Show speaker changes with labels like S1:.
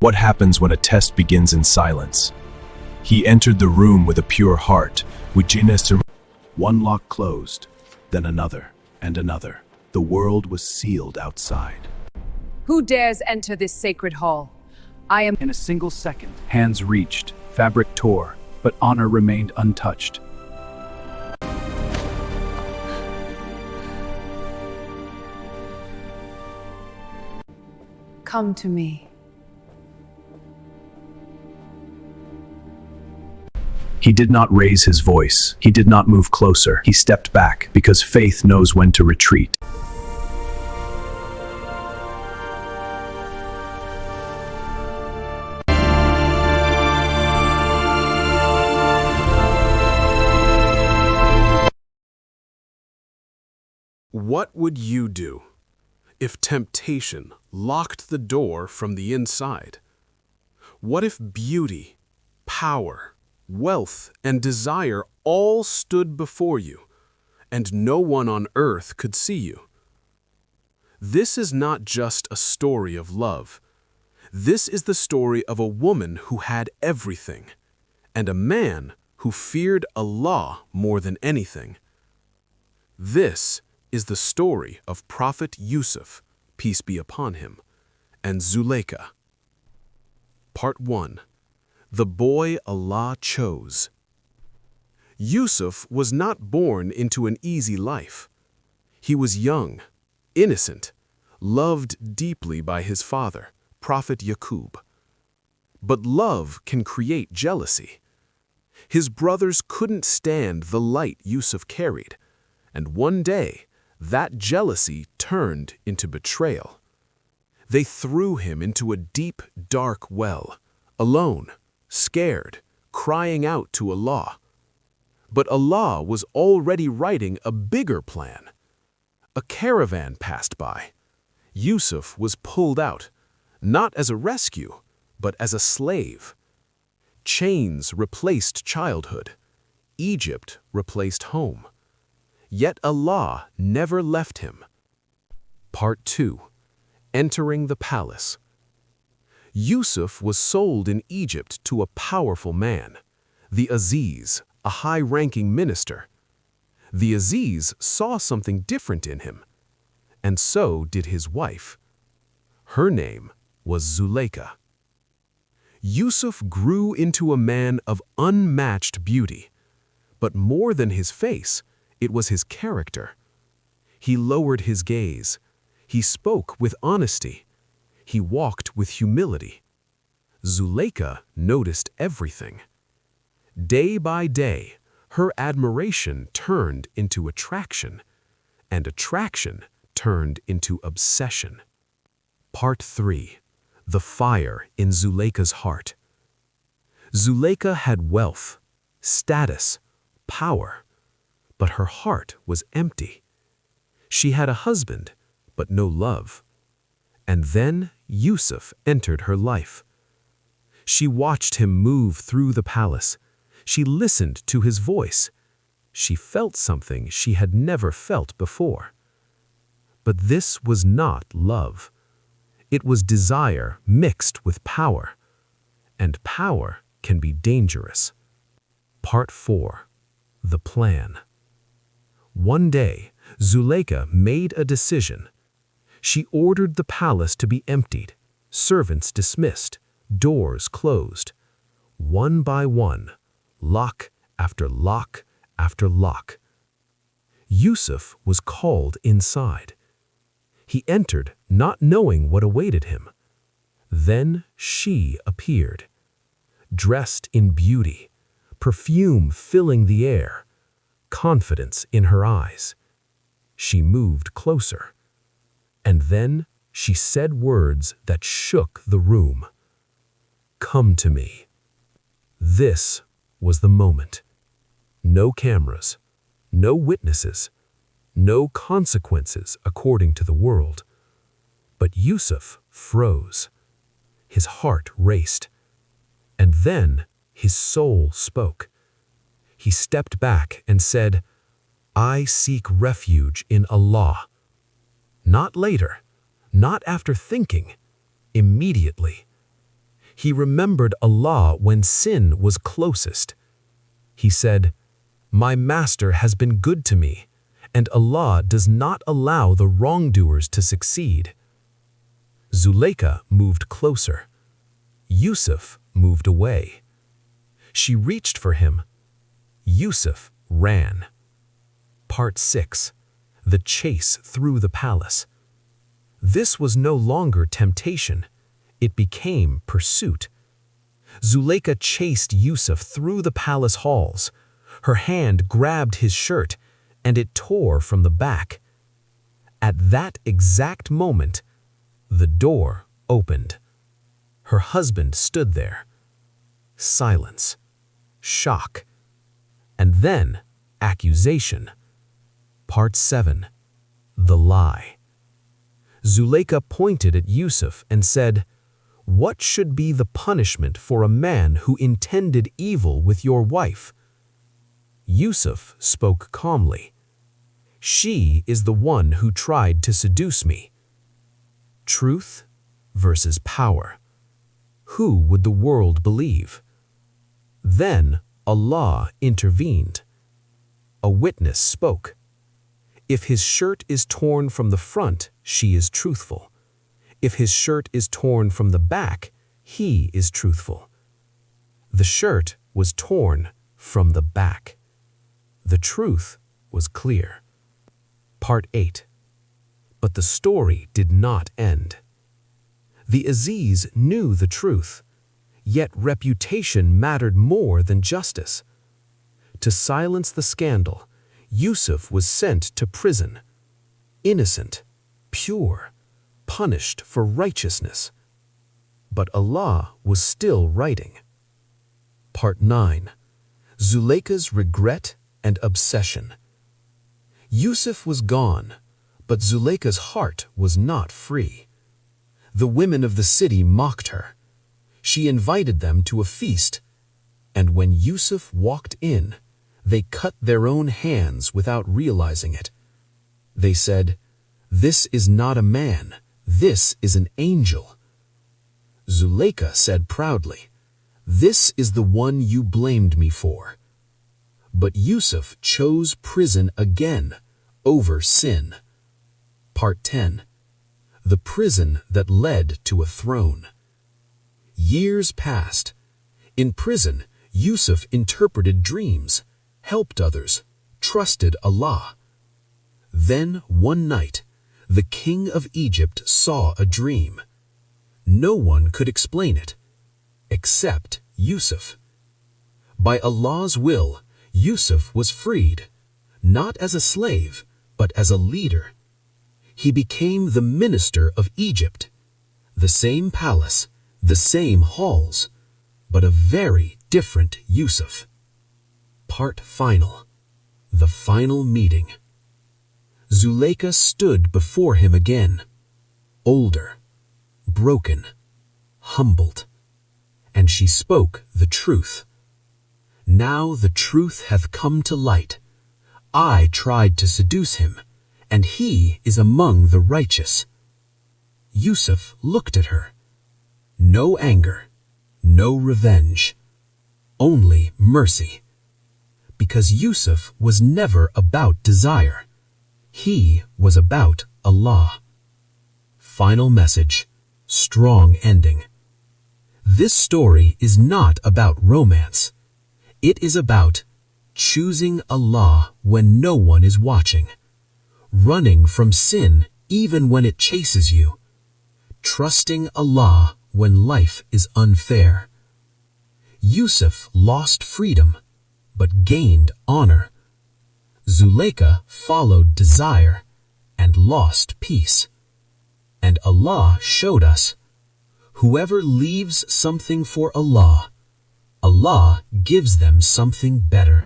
S1: What happens when a test begins in silence? He entered the room with a pure heart, with jinnah. One lock closed, then another, and another. The world was sealed outside.
S2: Who dares enter this sacred hall? I am.
S3: In a single second, hands reached, fabric tore, but honor remained untouched.
S2: Come to me.
S3: He did not raise his voice. He did not move closer. He stepped back, because faith knows when to retreat.
S4: What would you do if temptation locked the door from the inside? What if beauty, power, wealth, and desire all stood before you, and no one on earth could see you? This is not just a story of love. This is the story of a woman who had everything, and a man who feared Allah more than anything. This is the story of Prophet Yusuf, peace be upon him, and Zulaikha. Part 1. The boy Allah chose. Yusuf was not born into an easy life. He was young, innocent, loved deeply by his father, Prophet Yaqub. But love can create jealousy. His brothers couldn't stand the light Yusuf carried, and one day, that jealousy turned into betrayal. They threw him into a deep, dark well, alone, scared, crying out to Allah. But Allah was already writing a bigger plan. A caravan passed by. Yusuf was pulled out, not as a rescue, but as a slave. Chains replaced childhood. Egypt replaced home. Yet Allah never left him. Part 2. Entering the palace. Yusuf was sold in Egypt to a powerful man, the Aziz, a high-ranking minister. The Aziz saw something different in him, and so did his wife. Her name was Zulaikha. Yusuf grew into a man of unmatched beauty, but more than his face, it was his character. He lowered his gaze. He spoke with honesty. He walked with humility. Zulaikha noticed everything. Day by day, her admiration turned into attraction, and attraction turned into obsession. Part 3. The fire in Zulaikha's heart. Zulaikha had wealth, status, power, but her heart was empty. She had a husband, but no love. And then Yusuf entered her life. She watched him move through the palace. She listened to his voice. She felt something she had never felt before. But this was not love. It was desire mixed with power. And power can be dangerous. Part 4. The plan. One day, Zulaikha made a decision. She ordered the palace to be emptied, servants dismissed, doors closed. One by one, lock after lock after lock. Yusuf was called inside. He entered, not knowing what awaited him. Then she appeared, dressed in beauty, perfume filling the air, confidence in her eyes. She moved closer, and then she said words that shook the room. "Come to me." This was the moment. No cameras, no witnesses, no consequences according to the world. But Yusuf froze. His heart raced. And then his soul spoke. He stepped back and said, "I seek refuge in Allah." Not later, not after thinking, immediately. He remembered Allah when sin was closest. He said, "My master has been good to me, and Allah does not allow the wrongdoers to succeed." Zulaikha moved closer. Yusuf moved away. She reached for him. Yusuf ran. Part 6. The chase through the palace. This was no longer temptation. It became pursuit. Zulaikha chased Yusuf through the palace halls. Her hand grabbed his shirt, and it tore from the back. At that exact moment, the door opened. Her husband stood there. Silence, shock, and then accusation. Part 7. The lie. Zulaikha pointed at Yusuf and said, "What should be the punishment for a man who intended evil with your wife?" Yusuf spoke calmly. "She is the one who tried to seduce me." Truth versus power. Who would the world believe? Then Allah intervened. A witness spoke. If his shirt is torn from the front, she is truthful. If his shirt is torn from the back, he is truthful. The shirt was torn from the back. The truth was clear. Part 8. But the story did not end. The Aziz knew the truth, yet reputation mattered more than justice. To silence the scandal, Yusuf was sent to prison. Innocent, pure, punished for righteousness. But Allah was still writing. Part 9. Zulaikha's regret and obsession. Yusuf was gone, but Zulaikha's heart was not free. The women of the city mocked her. She invited them to a feast, and when Yusuf walked in, they cut their own hands without realizing it. They said, "This is not a man, this is an angel." Zulaikha said proudly, "This is the one you blamed me for." But Yusuf chose prison again over sin. Part 10. The prison that led to a throne. Years passed. In prison, Yusuf interpreted dreams, helped others, trusted Allah. Then one night, the king of Egypt saw a dream. No one could explain it, except Yusuf. By Allah's will, Yusuf was freed, not as a slave, but as a leader. He became the minister of Egypt, the same palace, the same halls, but a very different Yusuf. Part final. The final meeting. Zulaikha stood before him again, older, broken, humbled, and she spoke the truth. "Now the truth hath come to light. I tried to seduce him, and he is among the righteous." Yusuf looked at her. No anger, no revenge, only mercy. Because Yusuf was never about desire. He was about Allah. Final message, strong ending. This story is not about romance. It is about choosing Allah when no one is watching, running from sin even when it chases you, trusting Allah when life is unfair. Yusuf lost freedom, but gained honor. Zulaikha followed desire and lost peace. And Allah showed us, whoever leaves something for Allah, Allah gives them something better.